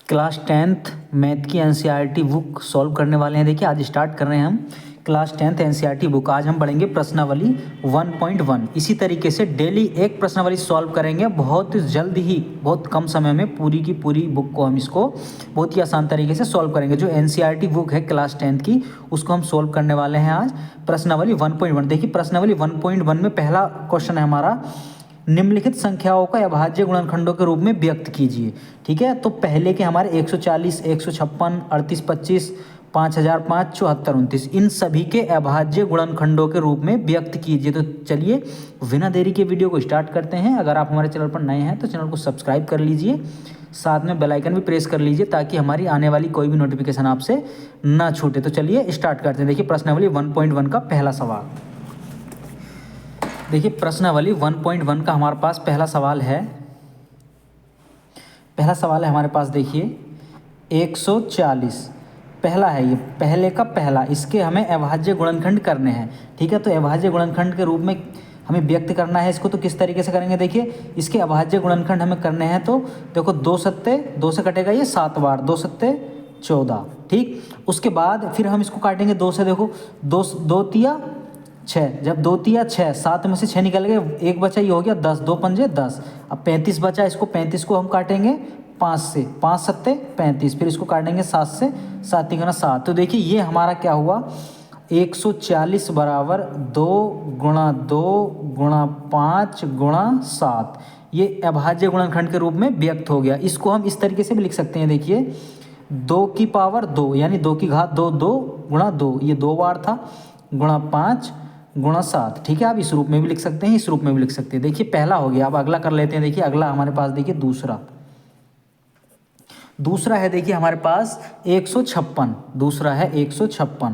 Class 10th math की NCERT book solve करने वाले हैं। देखिए आज स्टार्ट कर रहे हैं हम क्लास 10th एनसीईआरटी बुक। आज हम पढ़ेंगे प्रश्नावली 1.1। इसी तरीके से डेली एक प्रश्नावली सॉल्व करेंगे। बहुत जल्द ही, बहुत कम समय में पूरी की पूरी बुक को हम इसको बहुत ही आसान तरीके से सॉल्व करेंगे। जो एनसीईआरटी बुक है क्लास 10th की, उसको हम सॉल्व करने वाले हैं आज प्रश्नावली 1.1। देखिए प्रश्नावली 1.1 में पहला क्वेश्चन है हमारा, निम्नलिखित संख्याओं का अभाज्य गुणनखंडों के रूप में व्यक्त कीजिए। ठीक है, तो पहले के हमारे 140, 156, 38, 25, 5005, 74, 29, इन सभी के अभाज्य गुणनखंडों के रूप में व्यक्त कीजिए। तो चलिए बिना देरी के वीडियो को स्टार्ट करते हैं। अगर आप हमारे चैनल पर नए हैं तो चैनल को सब्सक्राइब कर लीजिए, साथ में बेल आइकन भी प्रेस कर लीजिए ताकि हमारी आने वाली कोई भी नोटिफिकेशन आपसे ना छूटे। तो चलिए स्टार्ट करते हैं। देखिए प्रश्नावली 1.1 का पहला सवाल। देखिए प्रश्नावली 1.1 का हमारे पास पहला सवाल है। पहला सवाल है हमारे पास, देखिए 140 पहला है, ये पहले का पहला, इसके हमें अभाज्य गुणनखंड करने हैं। ठीक है, तो अभाज्य गुणनखंड के रूप में हमें व्यक्त करना है इसको। तो किस तरीके से करेंगे, देखिए इसके अभाज्य गुणनखंड हमें करने हैं। तो देखो 2 सत्ते 2 से कटेगा ये 7 बार, 2 सत्ते 14। ठीक, उसके बाद फिर हम इसको काटेंगे 2 से। देखो 2 तिया 6, जब 2 तिया 6, 7 में से 6 निकल गए, एक बचा, ये हो गया 10, 2 पंजे 10। अब 35 बचा, इसको 35 को हम काटेंगे 5 से, 5 सत्ते 35, फिर इसको काटेंगे 7 से, 7 तिगुना 7। तो देखिए ये हमारा क्या हुआ, 140 बराबर 2 गुणा 2 गुणा 5 गुणा 7। ये अभाज्य गुणनखंड के रूप में व्यक्त हो गया। इसको हम इस तरीके से भी लिख सकते हैं। देखिए 2 की पावर 2 यानी 2 की घात 2, 2 गुणा 2, ये 2 बार था, गुणा 5 गुणा 7। ठीक है, आप इस रूप में भी लिख सकते हैं, इस रूप में भी लिख सकते हैं। देखिए पहला हो गया। अब अगला कर लेते हैं। देखिए अगला हमारे पास, देखिए दूसरा है। देखिए हमारे पास 156, दूसरा है 156।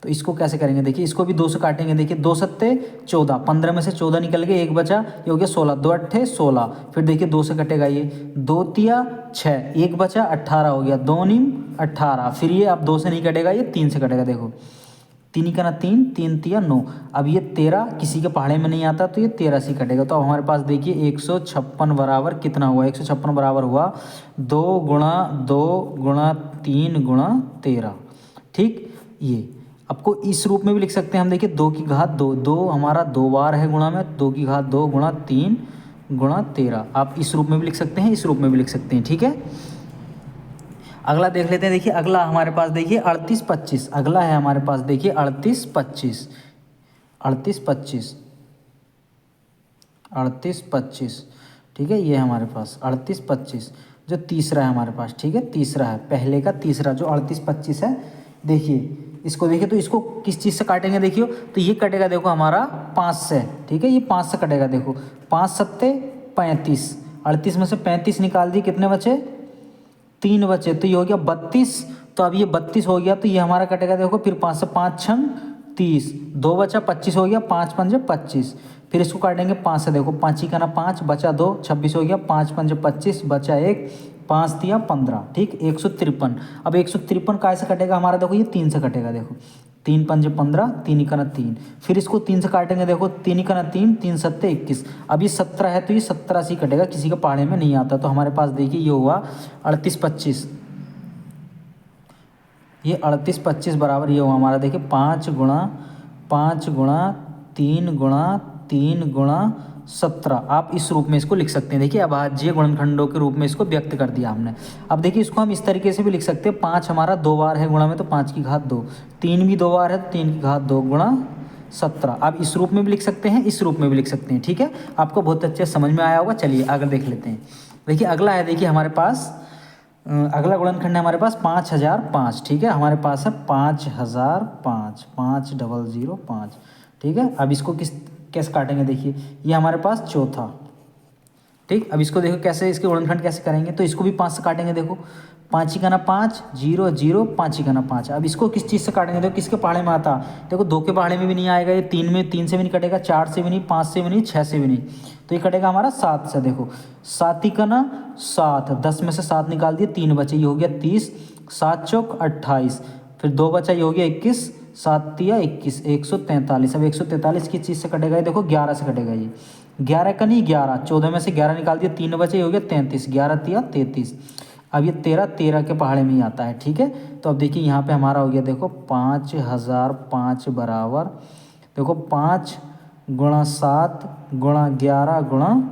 तो इसको कैसे करेंगे, देखिए इसको भी 2 से काटेंगे। देखिए 2 सत्ते 14, 15 में से 14 निकल गए, एक बचा, ये हो गया 16, 2 अट्ठे 16। फिर देखिए 2 से कटेगा ये, 2 तिया 6, एक बचा, 18 हो गया, 2 नीम 18। फिर ये अब 2 से नहीं कटेगा, ये 3 से कटेगा। देखो 3 का ना 3, 3 तिया 9। अब ये 13 किसी के पहाड़े में नहीं आता, तो ये 13 से कटेगा। तो अब हमारे पास देखिए 156 बराबर कितना हुआ, 156 बराबर हुआ 2 गुणा 2 गुणा 3 गुणा 13। ठीक, ये आपको इस रूप में भी लिख सकते हैं हम। देखिए 2 की घात 2, 2 हमारा 2 बार है गुणा में, 2 की घात 2 गुणा 3 गुणा 13। आप इस रूप में भी लिख सकते हैं, इस रूप में भी लिख सकते हैं। ठीक है, अगला देख लेते हैं। देखिए अगला हमारे पास, देखिए 38, 25। अगला है हमारे पास, देखिए 38, 25, 38, 25, 38, 25। ठीक है, ये हमारे पास 38, 25 जो तीसरा है हमारे पास। ठीक है, तीसरा है, पहले का तीसरा जो 38, 25 है। देखिए इसको, देखिए तो इसको किस चीज़ से काटेंगे, देखिए तो ये कटेगा, देखो हमारा 5 से। ठीक है, ये 5 से कटेगा। देखो 5 सत्ते 35, 38 में से 35 निकाल दिए, कितने बचे, 3 बचे, तो ये हो गया 32। तो अब ये 32 हो गया, तो ये हमारा कटेगा। देखो फिर 5 से 5 छंग 30, 2 बचा, 25 हो गया, 5 पंजे 25। फिर इसको काटेंगे 5 से। देखो 5 का ना 5 बचा 2, 26 हो गया, 5 पंजे 25, बचा 1, 5 तिया 15। ठीक, 153। अब 153 काय से कटेगा हमारा, देखो ये 3 से कटेगा। देखो 3 पंजे 15, 3 का ना 3। फिर इसको 3 से काटेंगे। देखो 3 का ना 3, 3 सत्ते 21। अब ये 17 है, तो ये 17 से कटेगा, किसी के पहाड़े में नहीं आता। तो हमारे पास देखिए ये हुआ 38, 25। ये 38, 25 बराबर ये हुआ हमारा, देखिए 5 गुणा 5 गुणा 3 गुणा 3 गुणा 17। आप इस रूप में इसको लिख सकते हैं। देखिए अभाज्य गुणनखंडों के रूप में इसको व्यक्त कर दिया हमने। अब देखिए इसको हम इस तरीके से भी लिख सकते हैं। 5 हमारा 2 बार है गुणा में, तो 5 की घात 2, 3 भी 2 बार है, तो 3 की घात 2 गुणा 17। आप इस रूप में भी लिख सकते हैं, इस रूप में भी लिख सकते हैं। ठीक है, आपको बहुत अच्छे समझ में आया होगा। चलिए आगे देख लेते हैं। देखिए अगला है, देखिए हमारे पास अगला गुणनखंड है हमारे पास 5005। ठीक है, हमारे पास है 5005, 5005। ठीक है, अब इसको कैसे काटेंगे, देखिए ये हमारे पास चौथा। ठीक, अब इसको देखो कैसे, इसके गुणनखंड कैसे करेंगे, तो इसको भी 5 से काटेंगे। देखो 5 का ना 5, 0 0, 5 का ना 5। अब इसको किस चीज़ से काटेंगे, देखो किसके पहाड़े में आता, देखो 2 के पहाड़े में भी नहीं आएगा, ये 3 में, 3 से भी नहीं कटेगा, 4 से भी नहीं, 5 से भी नहीं, 6 से भी नहीं, तो ये कटेगा हमारा 7 से। देखो 7 का ना 7, 10 में से 7 निकाल दिए, 3 बचे, ये हो गया 30, 7 चौक 28, फिर 2 बचा, ये हो गया 21, 7 तिया 21, 143। अब 143 किस चीज़ से कटेगा, ये देखो 11 से कटेगा। ये 11 का नहीं 11, 14 में से 11 निकाल दिया, 3 बचे, हो गया 33, 11 तिया 33। अब ये 13 के पहाड़े में ही आता है, ठीक है। तो अब देखिए यहाँ पे हमारा हो गया, देखो 5005 बराबर, देखो 5 गुणा 7 गुणा 11 गुणा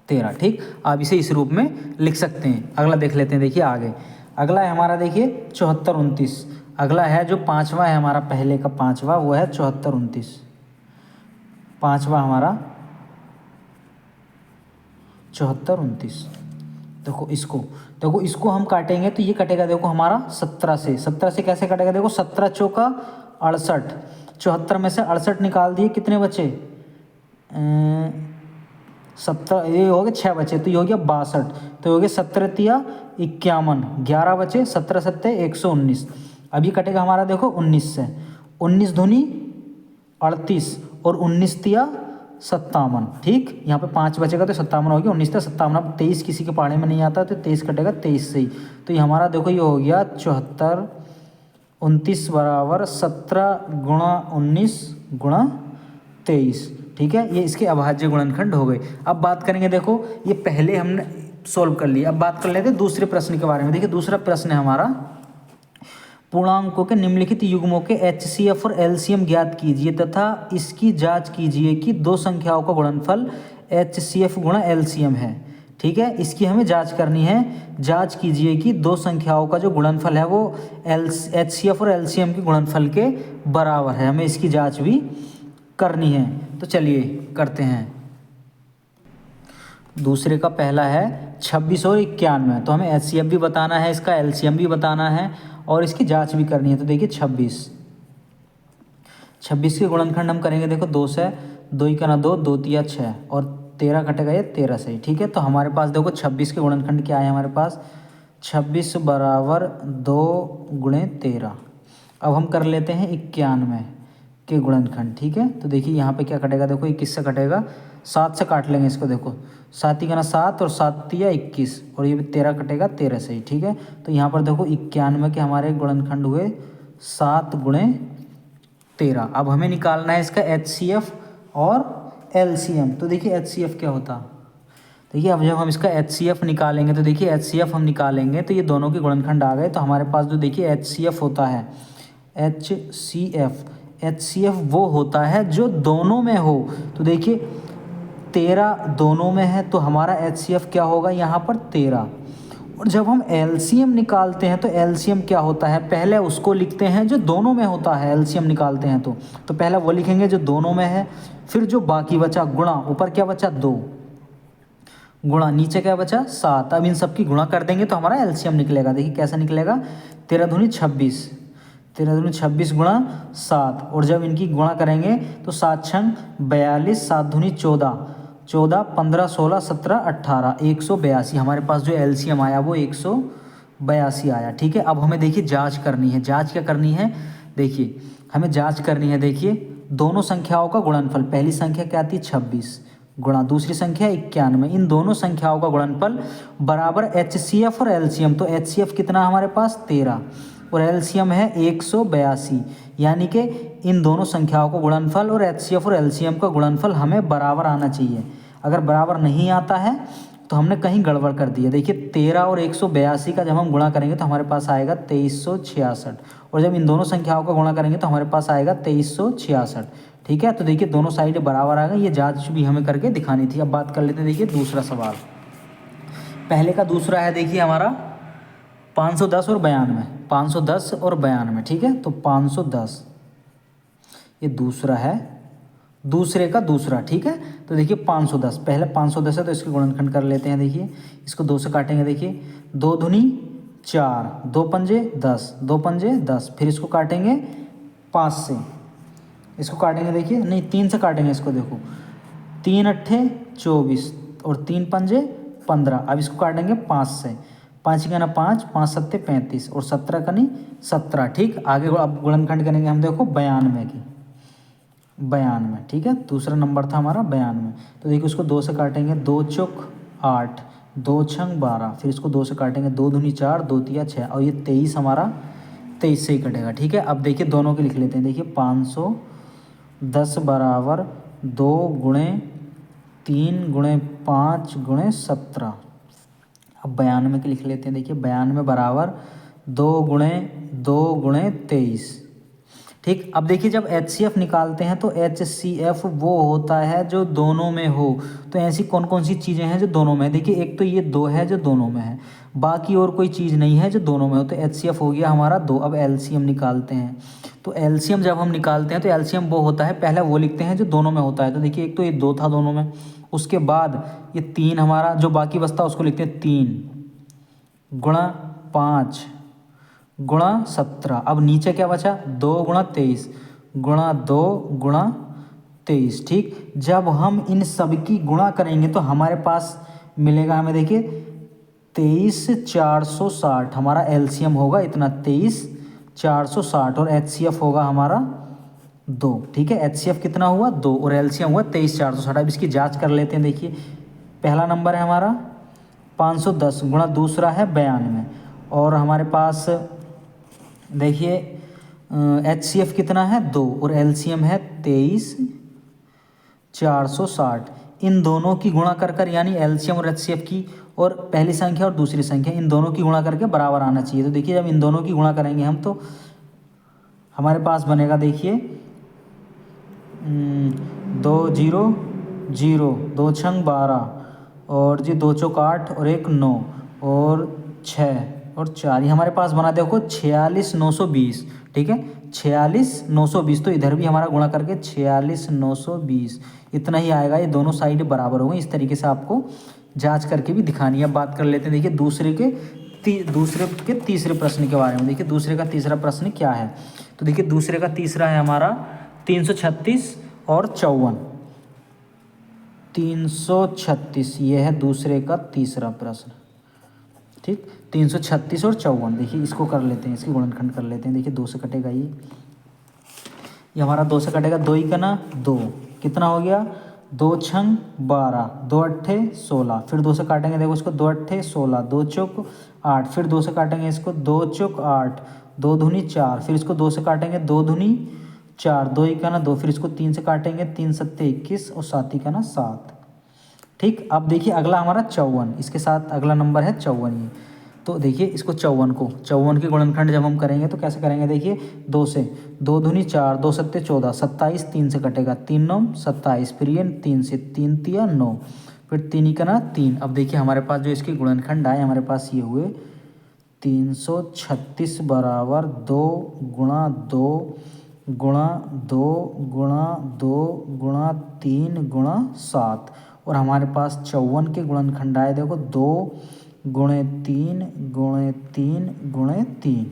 13, ठीक। आप इसे इस रूप में लिख सकते हैं। अगला देख लेते हैं, देखिए आगे अगला है हमारा, देखिए 7429। अगला है जो पाँचवा है हमारा, पहले का पाँचवा, वो है 7429। पाँचवा हमारा 7429। देखो इसको हम काटेंगे तो ये कटेगा, देखो हमारा 17 से। 17 से कैसे कटेगा, देखो 17 चौका 68, 74 में से 68 निकाल दिए, कितने बचे, 17, ये हो गया 6 बचे, तो ये हो गया 62, तो हो गया 17 तिया 51, 11 बचे, 17 सत्ते 119। अब ये कटेगा हमारा, देखो 19 से, 19 दूनी 38 और 19 तिया 57, ठीक। यहाँ पे 5 बचेगा तो 57 हो गया, 19 था 57। अब 23 किसी के पहाड़े में नहीं आता तो 23 कटेगा 23 से ही, तो ये हमारा देखो ये हो गया 74 29 बराबर 17 गुणा 19 गुणा 23, ठीक है। ये इसके अभाज्य गुणनखंड हो गए। अब बात करेंगे, देखो ये पहले हमने सोल्व कर लिया, अब बात कर लेते हैं दूसरे प्रश्न के बारे में। देखिए दूसरा प्रश्न है हमारा, पूर्णांकों के निम्नलिखित युग्मों के HCF और LCM ज्ञात कीजिए तथा इसकी जांच कीजिए कि दो संख्याओं का गुणनफल HCF गुणा LCM है, ठीक है। इसकी हमें जांच करनी है। जांच कीजिए कि दो संख्याओं का जो गुणनफल है वो HCF और LCM के गुणनफल के बराबर है, हमें इसकी जांच भी करनी है। तो चलिए करते हैं। दूसरे का पहला है 26 और 91, तो हमें HCF भी बताना है, इसका LCM भी बताना है और इसकी जांच भी करनी है। तो देखिए 26 के गुणनखंड हम करेंगे, देखो 2 से, 2 का ना 2, 2 तिया 6 और 13 कटेगा ये 13 से ही, ठीक है। तो हमारे पास देखो 26 के गुणनखंड क्या है हमारे पास, 26 बराबर 2 गुणे 13। अब हम कर लेते हैं 91 के गुणनखंड, ठीक है। तो देखिए यहाँ पे क्या कटेगा, देखो 21 से कटेगा, 7 से काट लेंगे इसको, देखो 7 का ना 7 और 7 तिया 21 और ये 13 कटेगा 13 से ही, ठीक है। तो यहाँ पर देखो 91 के हमारे गुणनखंड हुए 7 गुणे 13। अब हमें निकालना है इसका HCF और LCM। तो देखिए HCF क्या होता, देखिए अब जब हम इसका HCF निकालेंगे तो देखिए HCF हम निकालेंगे तो ये दोनों के गुणनखंड आ गए। तो हमारे पास जो देखिए HCF होता है, HCF वो होता है जो दोनों में हो। तो देखिए 13 दोनों में है तो हमारा HCF क्या होगा यहाँ पर 13। और जब हम LCM निकालते हैं तो LCM क्या होता है, पहले उसको लिखते हैं जो दोनों में होता है। LCM निकालते हैं तो पहले वो लिखेंगे जो दोनों में है, फिर जो बाकी बचा गुणा, ऊपर क्या बचा 2 गुणा, नीचे क्या बचा 7। अब इन सब की गुणा कर देंगे तो हमारा LCM निकलेगा। देखिए कैसा निकलेगा, 13 दूनी 26, 13 दूनी 26 गुणा 7, और जब इनकी गुणा करेंगे तो 7 छंग 42, 7 दूनी 14, 14 15 16 17 18, 182 हमारे पास जो LCM आया वो 182 आया, ठीक है। अब हमें देखिए जांच करनी है। जांच क्या करनी है, देखिए हमें जांच करनी है, देखिए दोनों संख्याओं का गुणनफल, पहली संख्या क्या थी 26 गुणा दूसरी संख्या 91, इन दोनों संख्याओं का गुणनफल बराबर HCF और LCM। तो HCF कितना हमारे पास 13 और LCM है 182, यानी कि इन दोनों संख्याओं का गुणनफल और HCF और LCM का गुणनफल हमें बराबर आना चाहिए। अगर बराबर नहीं आता है तो हमने कहीं गड़बड़ कर दी है। देखिए 13 और 182 का जब हम गुणा करेंगे तो हमारे पास आएगा 2366, और जब इन दोनों संख्याओं का गुणा करेंगे तो हमारे पास आएगा 2366, ठीक है। तो देखिए दोनों साइड बराबर आ गए, ये जांच भी हमें करके दिखानी थी। अब बात कर लेते हैं, देखिए दूसरा सवाल, पहले का दूसरा है, देखिए हमारा 510 और 92, 510 और 92, ठीक है। तो 510 ये दूसरा है, दूसरे का दूसरा, ठीक है। तो देखिए 510, पहले 510 है तो इसके गुणनखंड कर लेते हैं। देखिए इसको 2 से काटेंगे, देखिए 2 दूनी 4, 2 पंजे 10, 2 पंजे 10, फिर इसको काटेंगे 5 से, इसको काटेंगे, देखिए नहीं 3 से काटेंगे इसको, देखो 3 अट्ठे 24 और 3 पंजे 15। अब इसको काटेंगे 5 से, 5 का ना 5, 5 सत्ते 35 और 17 का नहीं 17, ठीक। आगे अब गुणनखंड करेंगे हम, देखो 92 की, 92, ठीक है। दूसरा नंबर था हमारा 92। तो देखिए उसको 2 से काटेंगे, 2 चौक 8, 2 छंग 12, फिर इसको 2 से काटेंगे, 2 दूनी 4, 2 तिया 6 और ये 23 हमारा 23 से ही कटेगा, ठीक है। अब देखिए दोनों के लिख लेते हैं। देखिए 510 बराबर 2 गुणे 3 गुणे 5 गुणे 17। अब 92 के लिख लेते हैं। देखिए 92 बराबर 2 गुणे 23। ठीक, अब देखिए जब HCF निकालते हैं तो HCF वो होता है जो दोनों में हो। तो ऐसी कौन कौन सी चीज़ें हैं जो दोनों में है? देखिए एक तो ये 2 है जो दोनों में है, बाकी और कोई चीज़ नहीं है जो दोनों में हो। तो HCF हो गया हमारा 2। अब LCM निकालते हैं। तो LCM जब हम निकालते हैं तो LCM वो होता है, पहले वो लिखते हैं जो दोनों में होता है। तो देखिए एक तो ये 2 था दोनों में, उसके बाद ये 3 हमारा जो बाकी बचता है उसको लिखते हैं 3 गुणा 5 गुणा 17। अब नीचे क्या बचा? 2 गुणा 23 गुणा 2 गुणा 23। ठीक, जब हम इन सब की गुणा करेंगे तो हमारे पास मिलेगा हमें, देखिए 23,460 हमारा LCM होगा इतना, 23,460 और HCF होगा हमारा 2। ठीक है, HCF कितना हुआ? 2 और LCM हुआ 23,460। अब इसकी जांच कर लेते हैं। देखिए पहला नंबर है हमारा 510 गुणा दूसरा है 92 और हमारे पास देखिए HCF कितना है? 2 और LCM है 23,460। इन दोनों की गुणा कर यानी LCM और HCF की और पहली संख्या और दूसरी संख्या इन दोनों की गुणा करके बराबर आना चाहिए। तो देखिए जब इन दोनों की गुणा करेंगे हम तो हमारे पास बनेगा, देखिए 2 0 0 2 छंग 12 और जी 2 चौक 8 और 1 9 और 6 और 4, ये हमारे पास बना देखो 46,920। ठीक है, 46,920। तो इधर भी हमारा गुणा करके 46,920 इतना ही आएगा। ये दोनों साइड बराबर हो गई। इस तरीके से आपको जांच करके भी दिखानी है। अब बात कर लेते हैं देखिए दूसरे के तीसरे प्रश्न के बारे में। देखिए दूसरे का तीसरा प्रश्न क्या है? तो देखिए दूसरे का तीसरा है हमारा 336 और 54। 336 ये है दूसरे का तीसरा प्रश्न। ठीक, 336 और 54। देखिए इसको कर लेते हैं, इसकी गुणनखंड कर लेते हैं। देखिए 2 से कटेगा ये हमारा 2 से कटेगा, 2 ही का ना 2 कितना हो गया? 2 छंग 12 2 अट्ठे 16। फिर 2 से काटेंगे, देखो इसको 2 अट्ठे 16 2 चौक 8। फिर 2 से काटेंगे इसको 2 चौक 8 2 दूनी 4। फिर इसको 2 से काटेंगे 2 दूनी 4 2 ही का ना 2। फिर इसको 3 से काटेंगे 3 सत्ते 21 और 7 ही का ना 7। ठीक, अब देखिए अगला हमारा 54, इसके साथ अगला नंबर है 54 ये। तो देखिए इसको 54 के गुणनखंड जब हम करेंगे तो कैसे करेंगे? देखिए 2 से 2 दूनी 4 2 सत्ते 14 27 3 से कटेगा 3 9 27। फिर ये 3 से 3 तिया 9 फिर 3 ही का ना 3। अब देखिए हमारे पास जो इसके गुणनखंड आए हमारे पास ये हुए 336 बराबर 2 गुणा 2 गुणा 2 गुणा 2 गुणा 3 गुणा 7 और हमारे पास 54 के गुणनखंड आए देखो 2 गुणे 3 गुणे 3 गुणे 3।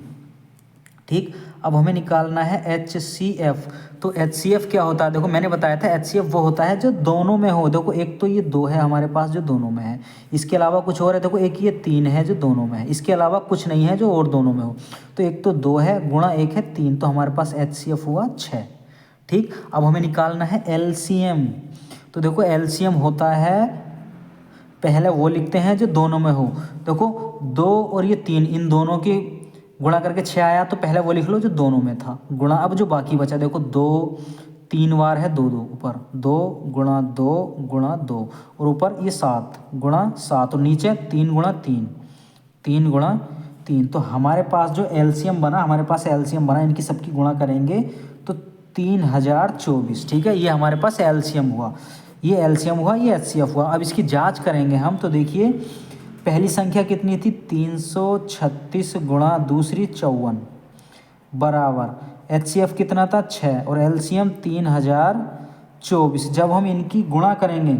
ठीक, अब हमें निकालना है HCF। तो HCF क्या होता है? देखो मैंने बताया था HCF वो होता है जो दोनों में हो। देखो एक तो ये 2 है हमारे पास जो दोनों में है, इसके अलावा कुछ और है। देखो एक ये 3 है जो दोनों में है, इसके अलावा कुछ नहीं है जो और दोनों में हो। तो एक तो 2 है गुणा 1 है 3, तो हमारे पास HCF हुआ 6। ठीक, अब हमें निकालना है LCM। तो देखो LCM होता है, पहले वो लिखते हैं जो दोनों में हो। देखो 2 और ये 3 इन दोनों की गुणा करके 6 आया, तो पहले वो लिख लो जो दोनों में था गुणा। अब जो बाकी बचा देखो 2 3 बार है 2 2 ऊपर 2 गुणा 2 गुणा 2 और ऊपर ये 7 गुणा 7 और नीचे 3 गुणा 3 3 गुणा 3। तो हमारे पास जो LCM बना, हमारे पास LCM बना, इनकी सबकी गुणा करेंगे तो 3024। ठीक है, ये हमारे पास LCM हुआ, ये LCM हुआ, ये HCF हुआ। अब इसकी जांच करेंगे हम तो देखिए पहली संख्या कितनी थी? 336 गुणा दूसरी 54 बराबर HCF कितना था? 6 और LCM 3024। जब हम इनकी गुणा करेंगे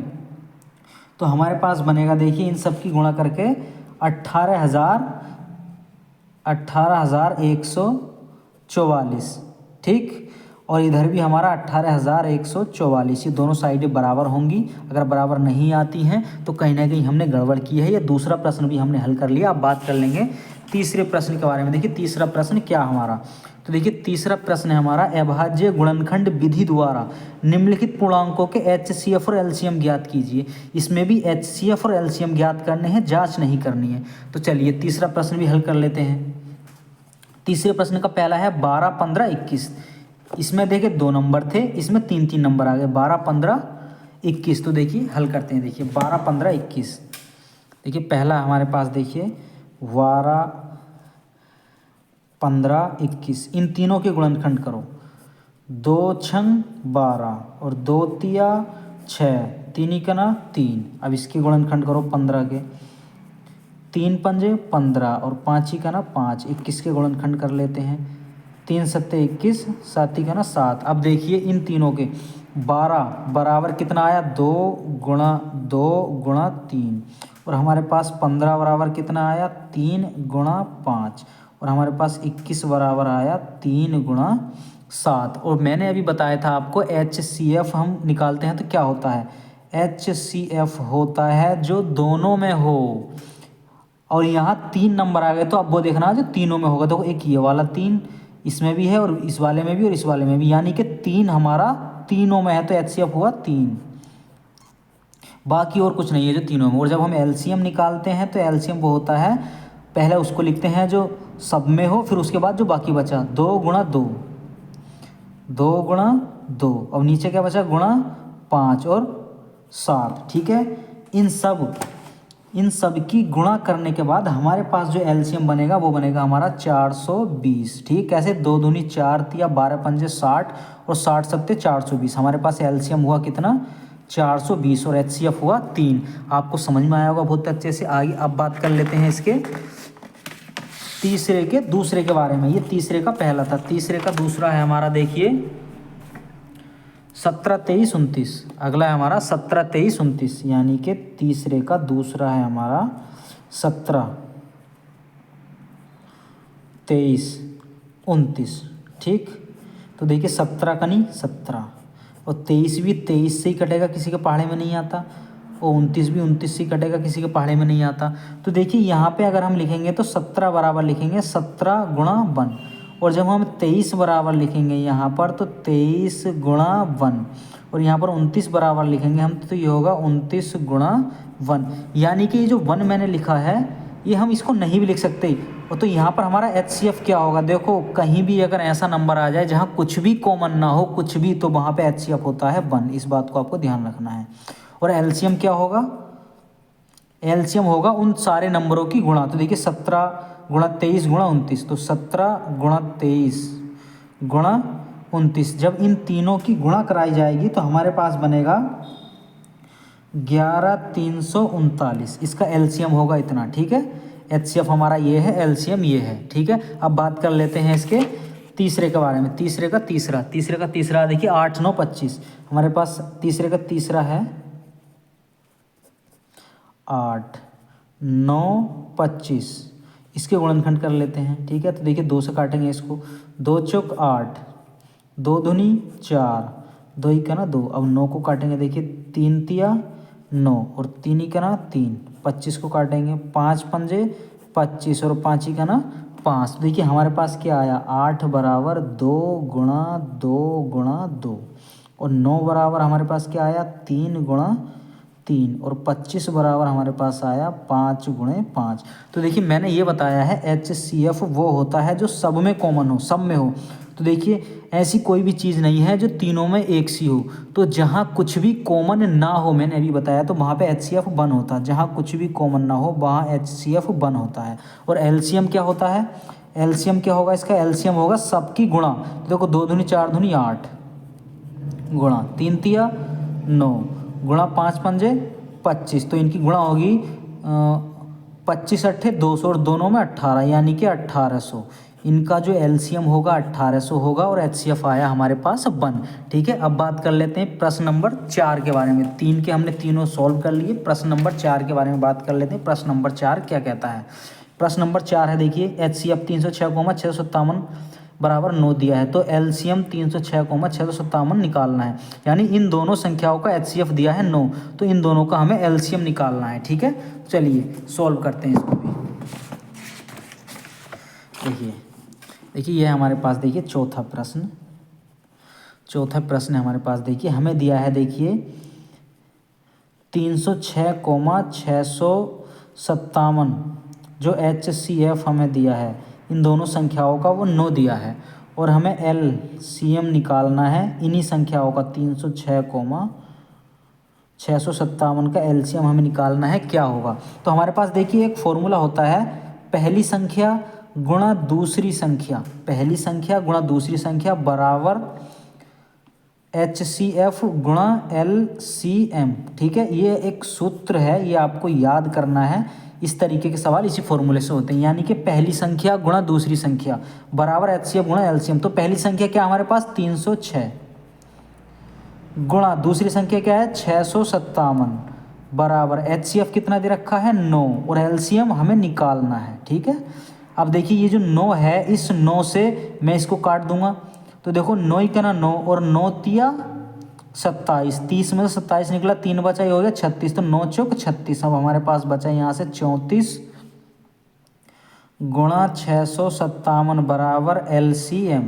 तो हमारे पास बनेगा, देखिए इन सब की गुणा करके 18,144। ठीक, और इधर भी हमारा 18,144। ये दोनों साइडें बराबर होंगी। अगर बराबर नहीं आती हैं तो कहीं ना कहीं हमने गड़बड़ की है। ये दूसरा प्रश्न भी हमने हल कर लिया। अब बात कर लेंगे तीसरे प्रश्न के बारे में। देखिए तीसरा प्रश्न क्या हमारा? तो देखिए तीसरा प्रश्न है हमारा अभाज्य गुणनखंड विधि द्वारा निम्नलिखित पूर्णांकों के HCF और LCM ज्ञात कीजिए। इसमें भी HCF और LCM ज्ञात करने हैं, जांच नहीं करनी है। तो चलिए तीसरा प्रश्न भी हल कर लेते हैं। तीसरे प्रश्न का पहला है 12 15 21। इसमें देखिए 2 नंबर थे, इसमें 3 3 नंबर आ गए, 12 15 21। तो देखिए हल करते हैं, देखिए 12, 15, 21। देखिए पहला हमारे पास देखिए 12, 15, 21, इन तीनों के गुणनखंड करो। 2 छंग 12 और 2 तिया 6, 3 कना 3। अब इसके गुणनखंड करो 15 के। 3 पंजे 15 और 5 कना 5, 21 के गुणनखंड कर लेते हैं। 3 सत्ते 21, 7 कना 7। अब देखिए इन तीनों के 12 बराबर कितना आया, 2 गुणा 2 गुणा 3। और हमारे पास 15 बराबर कितना आया, 3 गुणा 5। और हमारे पास 21 बराबर आया 3 गुणा 7। और मैंने अभी बताया था आपको HCF हम निकालते हैं तो क्या होता है, HCF होता है जो दोनों में हो। और यहाँ 3 नंबर आ गए तो अब वो देखना जो तीनों में होगा। तो एक ये वाला 3 इसमें भी है और इस वाले में भी और इस वाले में भी, यानी कि 3 हमारा तीनों में है तो HCF हुआ 3। बाकी और कुछ नहीं है जो तीनों में। और जब हम LCM निकालते हैं तो LCM वो होता है, पहले उसको लिखते हैं जो सब में हो, फिर उसके बाद जो बाकी बचा 2 गुणा 2, 2 गुणा 2, अब नीचे क्या बचा गुणा 5 और 7। ठीक है, इन सब की गुणा करने के बाद हमारे पास जो LCM बनेगा वो बनेगा हमारा 420। ठीक, कैसे, 2 दूनी 4 तिया 12 पंजे 60 और 60 सत्ते 420। हमारे पास LCM हुआ कितना, 420 और HCF हुआ 3। आपको समझ में आया होगा बहुत अच्छे से। आगे अब बात कर लेते हैं इसके तीसरे के दूसरे के बारे में। ये तीसरे का पहला था, तीसरे का दूसरा है हमारा देखिए 17, 23, 29। अगला है हमारा 17, 23, 29, यानी कि तीसरे का दूसरा है हमारा 17, 23, 29। ठीक, तो देखिए 17 का नहीं 17 और 23 भी 23 से ही कटेगा, किसी के पहाड़े में नहीं आता। और 29 भी 29 से ही कटेगा, किसी के पहाड़े में नहीं आता। तो देखिए यहाँ पे अगर हम लिखेंगे तो 17 बराबर लिखेंगे 17 गुणा 1। और जब हम 23 बराबर लिखेंगे यहाँ पर तो 23 गुणा 1। और यहाँ पर 29 बराबर लिखेंगे हम तो ये होगा 29 गुणा 1। यानी कि ये जो 1 मैंने लिखा है ये हम इसको नहीं भी लिख सकते। और तो यहाँ पर हमारा HCF क्या होगा, देखो कहीं भी अगर ऐसा नंबर आ जाए जहाँ कुछ भी कॉमन ना हो, कुछ भी, तो वहाँ पे HCF होता है 1। इस बात को आपको ध्यान रखना है। और LCM क्या होगा, LCM होगा उन सारे नंबरों की गुणा। तो देखिए 17 गुणा 23 गुणा 29, तो 17 गुणा 23 गुणा 29। जब इन तीनों की गुणा कराई जाएगी तो हमारे पास बनेगा 11,339। इसका LCM होगा इतना। ठीक है, HCF हमारा ये है, LCM ये है। ठीक है, अब बात कर लेते हैं इसके तीसरे के बारे में। तीसरे का तीसरा देखिए 8, 9, 25। हमारे पास तीसरे का तीसरा है 8, 9, 25। इसके गुणनखंड कर लेते हैं। ठीक है, तो देखिए 2 से काटेंगे इसको, 2 चौक 8, 2 दूनी 4, 2 ही का ना 2। अब 9 को काटेंगे, देखिए 3 तिया 9 और 3 ही का ना 3। 25 को काटेंगे, 5 पंजे 25 और 5 ही का ना 5। देखिए हमारे पास क्या आया, 8 बराबर 2 गुणा 2 गुणा 2। और 9 बराबर हमारे पास क्या आया, 3 गुणा 3। और 25 बराबर हमारे पास आया 5 गुणे 5। तो देखिए मैंने ये बताया है HCF वो होता है जो सब में कॉमन हो, सब में हो। तो देखिए ऐसी कोई भी चीज़ नहीं है जो तीनों में एक सी हो। तो जहाँ कुछ भी कॉमन ना हो, मैंने अभी बताया, तो वहाँ पे HCF 1 होता है। जहाँ कुछ भी कॉमन ना हो वहाँ HCF 1 होता है। और LCM क्या होता है, LCM क्या होगा इसका, LCM होगा सबकी गुणा। तो देखो 2 दूनी 4 दूनी 8 गुणा 3 तिया 9 गुणा 5 पंजे 25। तो इनकी गुणा होगी 25 अट्ठे 200 और दोनों में 18, यानी कि 1800। इनका जो LCM होगा 1800 होगा और HCF आया हमारे पास 1। ठीक है, अब बात कर लेते हैं प्रश्न नंबर 4 के बारे में। 3 के हमने तीनों सॉल्व कर लिए, प्रश्न नंबर 4 के बारे में बात कर लेते हैं। प्रश्न नंबर 4 क्या कहता है। प्रश्न नंबर 4 है देखिए HCF 306,657 बराबर 9 दिया है। तो LCM 306,657 निकालना है। यानी इन दोनों संख्याओं का HCF दिया है 9, तो इन दोनों का हमें LCM निकालना है। ठीक है, चलिए सॉल्व करते हैं इसको भी। देखिए ये हमारे पास देखिए चौथा प्रश्न है हमारे पास। देखिए हमें दिया है, देखिए 306,657 जो HCF हमें दिया है इन दोनों संख्याओं का, वो 9 दिया है। और हमें LCM निकालना है इन्हीं संख्याओं का, 306, 657 का एलसीएम हमें निकालना है, क्या होगा। तो हमारे पास देखिए एक फॉर्मूला होता है, पहली संख्या गुणा दूसरी संख्या, पहली संख्या गुणा दूसरी संख्या बराबर HCF गुणा LCM। ठीक है, ये एक सूत्र है, ये आपको याद करना है। इस तरीके के सवाल इसी फॉर्मूले से होते हैं, यानी कि पहली संख्या गुणा दूसरी संख्या बराबर HCF गुणा LCM। तो पहली संख्या क्या हमारे पास 306 गुणा दूसरी संख्या क्या है 657 बराबर HCF कितना दे रखा है 9 और LCM हमें निकालना है। ठीक है, अब देखिए ये जो 9 है, इस 9 से मैं इसको काट दूंगा, तो देखो 9 ही ना 9 और 9 तिया 27, 30 में से 27 निकला, 3 बचा, ये हो गया 36, तो 9 चौक 36। अब हमारे पास बचा यहाँ से 34 गुणा 657 बराबर LCM।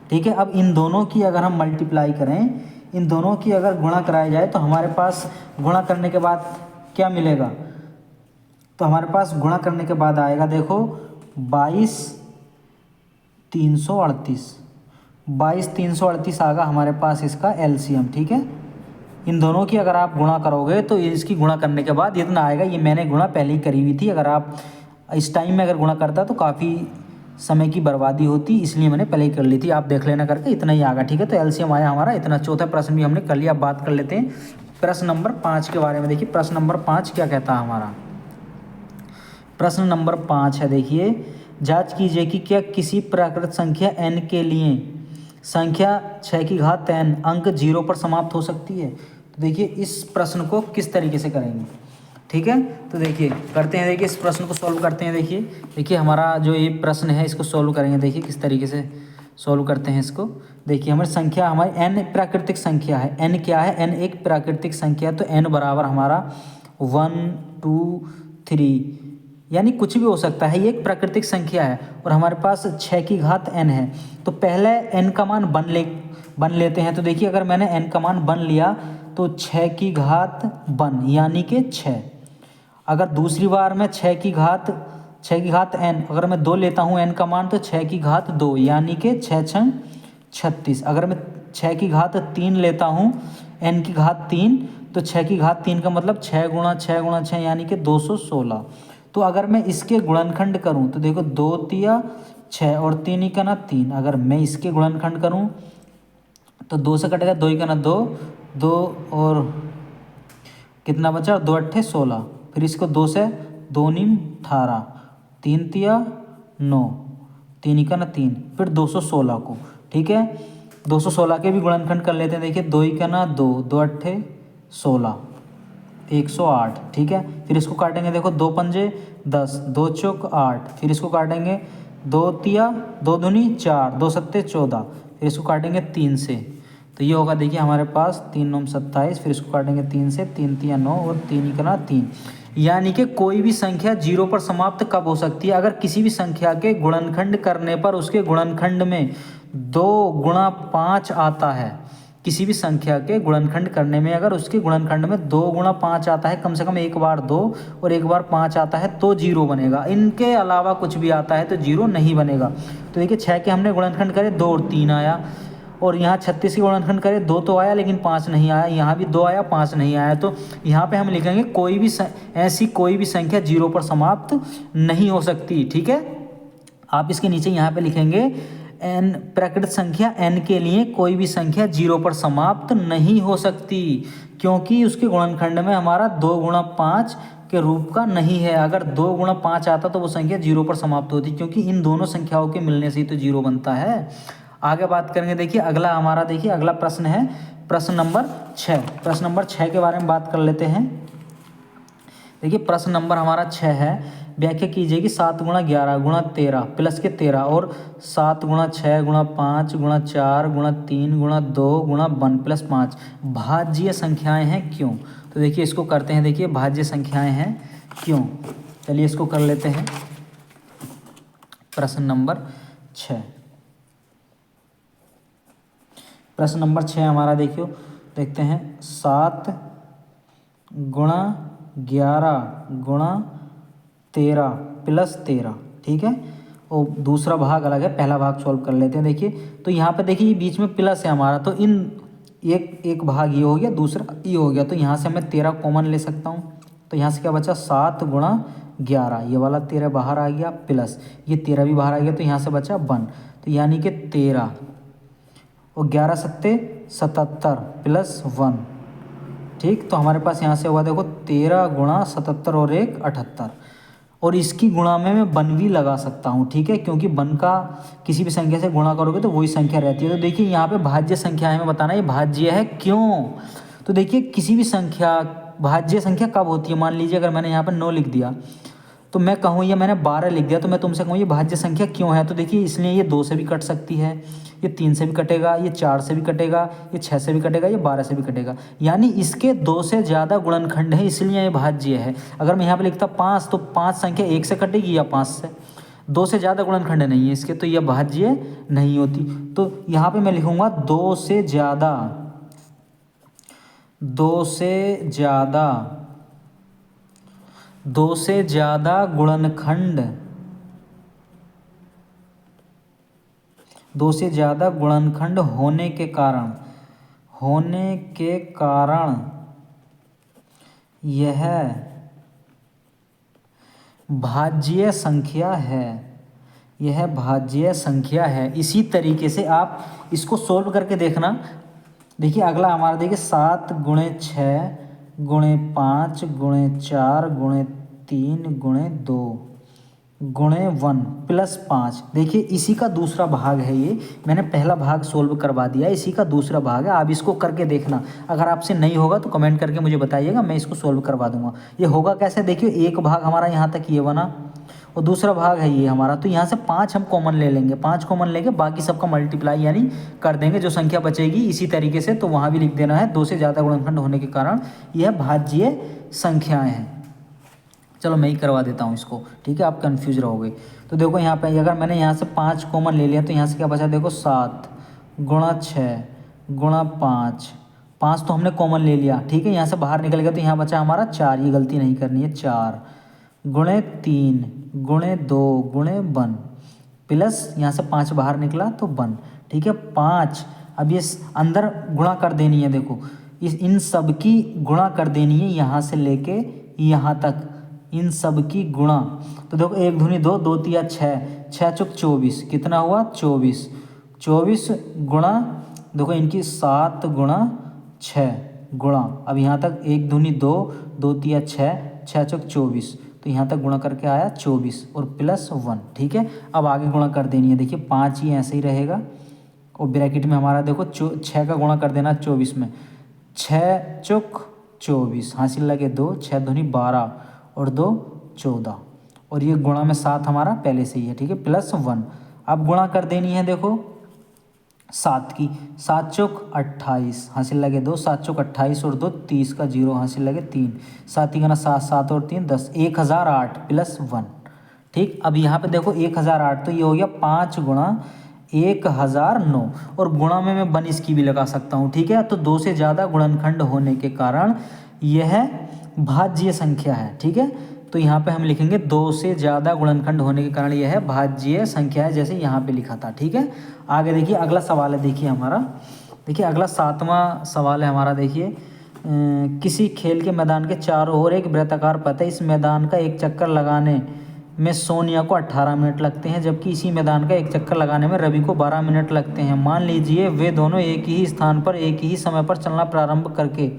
ठीक है, अब इन दोनों की अगर हम मल्टीप्लाई करें, इन दोनों की अगर गुणा कराया जाए तो हमारे पास गुणा करने के बाद क्या मिलेगा, तो हमारे पास गुणा करने के बाद आएगा देखो 22,338 आएगा हमारे पास इसका LCM। ठीक है, इन दोनों की अगर आप गुणा करोगे तो इसकी गुणा करने के बाद इतना आएगा। ये मैंने गुणा पहले ही करी हुई थी, अगर आप इस टाइम में अगर गुणा करता तो काफ़ी समय की बर्बादी होती, इसलिए मैंने पहले ही कर ली थी, आप देख लेना करके, इतना ही आएगा। ठीक है, तो LCM आया हमारा इतना। चौथा प्रश्न भी हमने कर लिया। अब बात कर लेते हैं प्रश्न नंबर 5 के बारे में। देखिए प्रश्न नंबर 5 क्या कहता है हमारा। प्रश्न नंबर 5 है, देखिए जांच कीजिए कि क्या किसी प्राकृत संख्या n के लिए संख्या 6 की घात n अंक 0 पर समाप्त हो सकती है। तो देखिए इस प्रश्न को किस तरीके से करेंगे। ठीक है, तो देखिए करते हैं, देखिए इस प्रश्न को सॉल्व करते हैं। देखिए हमारा जो ये प्रश्न है इसको सॉल्व करेंगे। देखिए किस तरीके से सॉल्व करते हैं इसको। देखिए हमारी संख्या, हमारी n प्राकृतिक संख्या है। n क्या है, n एक प्राकृतिक संख्या, तो n बराबर हमारा 1 2 3 यानी कुछ भी हो सकता है, ये एक प्राकृतिक संख्या है और हमारे पास 6 की घात n है। तो पहले n का मान बन लेते हैं। तो देखिए अगर मैंने n का मान बन लिया तो 6 की घात बन यानी कि 6। अगर दूसरी बार मैं 6 की घात n अगर मैं 2 लेता हूँ n का मान, तो 6 की घात 2 यानी कि 6 छंग 36। अगर मैं 6 की घात 3 लेता हूँ n की घात 3, तो 6 की घात 3 का मतलब 6 गुणा 6 गुणा 6 यानी कि 216। तो अगर मैं इसके गुणनखंड करूं तो देखो 2 तिया 6 और 3 ही का ना 3। अगर मैं इसके गुणनखंड करूं तो 2 से कटेगा 2 ही का ना 2 2 और कितना बचा 2 अट्ठे 16। फिर इसको 2 से 2 नीम 18, 3 तिया 9, 3 ही का ना 3, फिर 216 को। ठीक है, 216 के भी गुणनखंड कर लेते हैं। देखिए 2 ही का ना 2 2 अट्ठे 16, 108। ठीक है, फिर इसको काटेंगे, देखो 2 पंजे 10, 2 चौक 8, फिर इसको काटेंगे 2 तिया 2 दूनी 4, 2 सत्ते 14, फिर इसको काटेंगे 3 से, तो ये होगा देखिए हमारे पास 3 9 27, फिर इसको काटेंगे 3 से, 3 तिया 9 और 3 इकना 3। यानी कि कोई भी संख्या 0 पर समाप्त कब हो सकती है, अगर किसी भी संख्या के गुणनखंड करने पर उसके गुणनखंड में 2 गुणा 5 आता है। किसी भी संख्या के गुणनखंड करने में अगर उसके गुणनखंड में 2 गुणा 5 आता है, कम से कम एक बार 2 और एक बार 5 आता है, तो 0 बनेगा। इनके अलावा कुछ भी आता है तो 0 नहीं बनेगा। तो देखिए 6 के हमने गुणनखंड करे 2 और 3 आया, और यहाँ 36 के गुणनखंड करे 2 तो आया लेकिन 5 नहीं आया, यहाँ भी 2 आया 5 नहीं आया। तो यहाँ पे हम लिखेंगे ऐसी कोई भी संख्या 0 पर समाप्त नहीं हो सकती। ठीक है, आप इसके नीचे यहाँ पे लिखेंगे n प्राकृत संख्या n के लिए कोई भी संख्या 0 पर समाप्त नहीं हो सकती, क्योंकि उसके गुणनखंड में हमारा 2 गुणा 5 के रूप का नहीं है। अगर 2 गुणा 5 आता तो वो संख्या 0 पर समाप्त होती, क्योंकि इन दोनों संख्याओं के मिलने से ही तो 0 बनता है। आगे बात करेंगे, देखिए अगला हमारा, देखिए अगला प्रश्न है प्रश्न नंबर 6। प्रश्न नंबर 6 के बारे में बात कर लेते हैं। देखिए प्रश्न नंबर हमारा 6 है, व्याख्या कीजिए कि 7 गुणा 11 गुणा 13 प्लस के 13 और 7 गुणा 6 गुणा 5 गुणा 4 गुणा 3 गुणा 2 गुणा 1 प्लस 5 भाज्य संख्याएं हैं क्यों। तो देखिए इसको करते हैं, देखिए भाज्य संख्याएं हैं क्यों। चलिए इसको कर लेते हैं। प्रश्न नंबर 6, प्रश्न नंबर 6 हमारा देखियो, देखते हैं 7 गुणा 11 गुणा 13 प्लस 13। ठीक है, और दूसरा भाग अलग है, पहला भाग सॉल्व कर लेते हैं। देखिए तो यहाँ पे देखिए बीच में प्लस है हमारा, तो इन एक भाग ये हो गया, दूसरा ये हो गया, तो यहाँ से मैं 13 कॉमन ले सकता हूँ। तो यहाँ से क्या बचा 7 गुणा 11, ये वाला 13 बाहर आ गया, प्लस ये 13 भी बाहर आ गया, तो यहाँ से बचा 1। तो यानी कि 13 और 11 सत्ते 77 प्लस 1। ठीक, तो हमारे पास यहाँ से हुआ देखो 13 गुणा 77 और 1 78। और इसकी गुणा में मैं 1 भी लगा सकता हूँ, ठीक है, क्योंकि 1 का किसी भी संख्या से गुणा करोगे तो वही संख्या रहती है। तो देखिए यहाँ पे भाज्य संख्या है, मैं बताना ये भाज्य है क्यों। तो देखिए किसी भी संख्या, भाज्य संख्या कब होती है, मान लीजिए अगर मैंने यहाँ पर 9 लिख दिया तो मैं कहूँ, ये मैंने 12 लिख दिया तो मैं तुमसे कहूँ ये भाज्य संख्या क्यों है। तो देखिए इसलिए ये 2 से भी कट सकती है, ये 3 से भी कटेगा, ये 4 से भी कटेगा, ये 6 से भी कटेगा, ये 12 से भी कटेगा। यानी इसके 2 से ज़्यादा गुणनखंड है, इसलिए ये भाज्य है। अगर मैं यहाँ पे लिखता 5 तो 5 संख्या 1 से कटेगी या 5 से, 2 से ज़्यादा गुणनखंड नहीं है इसके, तो यह भाज्य नहीं होती। तो यहाँ पर मैं लिखूँगा 2 से ज़्यादा, 2 से ज़्यादा, 2 से ज़्यादा गुणनखंड, 2 से ज़्यादा गुणनखंड होने के कारण यह भाज्य संख्या है, यह भाज्य संख्या है। इसी तरीके से आप इसको सोल्व करके देखना। देखिए अगला हमारा देखिए 7 गुणे 6 गुणे 5 गुणे 4 गुणे 3 गुणे 2 गुणे 1 प्लस 5। देखिए इसी का दूसरा भाग है, ये मैंने पहला भाग सोल्व करवा दिया, इसी का दूसरा भाग है। आप इसको करके देखना, अगर आपसे नहीं होगा तो कमेंट करके मुझे बताइएगा, मैं इसको सोल्व करवा दूंगा। ये होगा कैसे, देखिए एक भाग हमारा यहाँ तक ये बना और दूसरा भाग है ये हमारा, तो यहाँ से 5 हम कॉमन ले लेंगे, 5 कॉमन लेके बाकी सबका मल्टीप्लाई यानी कर देंगे, जो संख्या बचेगी इसी तरीके से। तो वहाँ भी लिख देना है 2 से ज़्यादा गुणनखंड होने के कारण यह भाज्य संख्याएँ हैं। चलो मैं ही करवा देता हूँ इसको, ठीक है, आप कंफ्यूज रहोगे। तो देखो यहाँ पे अगर मैंने यहाँ से 5 कॉमन ले लिया तो यहाँ से क्या बचा, देखो 7 गुणा 6 गुणा 5, 5 तो हमने कॉमन ले लिया, ठीक है, यहाँ से बाहर निकल गया तो यहाँ बचा हमारा 4, ये गलती नहीं करनी है, 4 गुणे 3 गुणे 2 गुणे 1 प्लस यहाँ से 5 बाहर निकला तो 1, ठीक है, 5। अब ये अंदर गुणा कर देनी है, देखो इन सब की गुणा कर देनी है, यहाँ से लेके यहाँ तक इन सब की गुणा। तो देखो 1 दूनी 2, 2 तिया 6, 6 चौक 24, कितना हुआ 24, 24 गुणा देखो इनकी 7 गुणा 6 गुणा, अब यहाँ तक 1 दूनी 2, 2 तिया 6, 6 चौक 24, तो यहाँ तक गुणा करके आया 24 और प्लस 1, ठीक है। अब आगे गुणा कर देनी है, देखिए 5 ही ऐसे ही रहेगा और ब्रैकेट में हमारा देखो 6 का गुणा कर देना 24 में, 6 चौक 24, हासिल लगे 2, 6 दूनी 12 और 2 14, और ये गुणा में 7 हमारा पहले से ही है, ठीक है, प्लस 1। अब गुणा कर देनी है देखो 7 की, 7 चौक 28, हासिल लगे 2, 7 चौक 28 और 2 30 का 0, हासिल लगे 3, 7 ही 7, 7 और 3 10, 1008 प्लस 1, ठीक। अब यहाँ पे देखो 1008, तो ये हो गया 5 गुणा 1009, और गुणा में मैं 1 इसकी भी लगा सकता हूँ, ठीक है। तो 2 से ज़्यादा गुणनखंड होने के कारण यह भाज्य संख्या है, ठीक है। तो यहाँ पे हम लिखेंगे 2 से ज़्यादा गुणनखंड होने के कारण यह भाज्य संख्या है, जैसे यहाँ पे लिखा था, ठीक है। आगे देखिए अगला सवाल है, देखिए हमारा, देखिए अगला 7वां सवाल है हमारा। देखिए किसी खेल के मैदान के चारों ओर एक वृत्ताकार पथ है, इस मैदान का एक चक्कर लगाने में सोनिया को 18 मिनट लगते हैं, जबकि इसी मैदान का एक चक्कर लगाने में रवि को 12 मिनट लगते हैं। मान लीजिए वे दोनों एक ही स्थान पर एक ही समय पर चलना प्रारंभ करके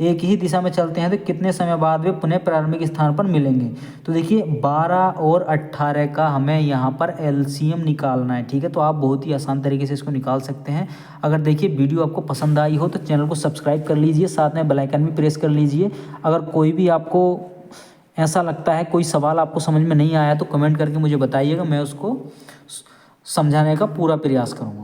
एक ही दिशा में चलते हैं, तो कितने समय बाद वे पुनः प्रारंभिक स्थान पर मिलेंगे। तो देखिए 12 और 18 का हमें यहाँ पर एलसीएम निकालना है, ठीक है। तो आप बहुत ही आसान तरीके से इसको निकाल सकते हैं। अगर देखिए वीडियो आपको पसंद आई हो तो चैनल को सब्सक्राइब कर लीजिए, साथ में बेल आइकन भी प्रेस कर लीजिए। अगर कोई भी आपको ऐसा लगता है कोई सवाल आपको समझ में नहीं आया तो कमेंट करके मुझे बताइएगा, मैं उसको समझाने का पूरा प्रयास करूँगा।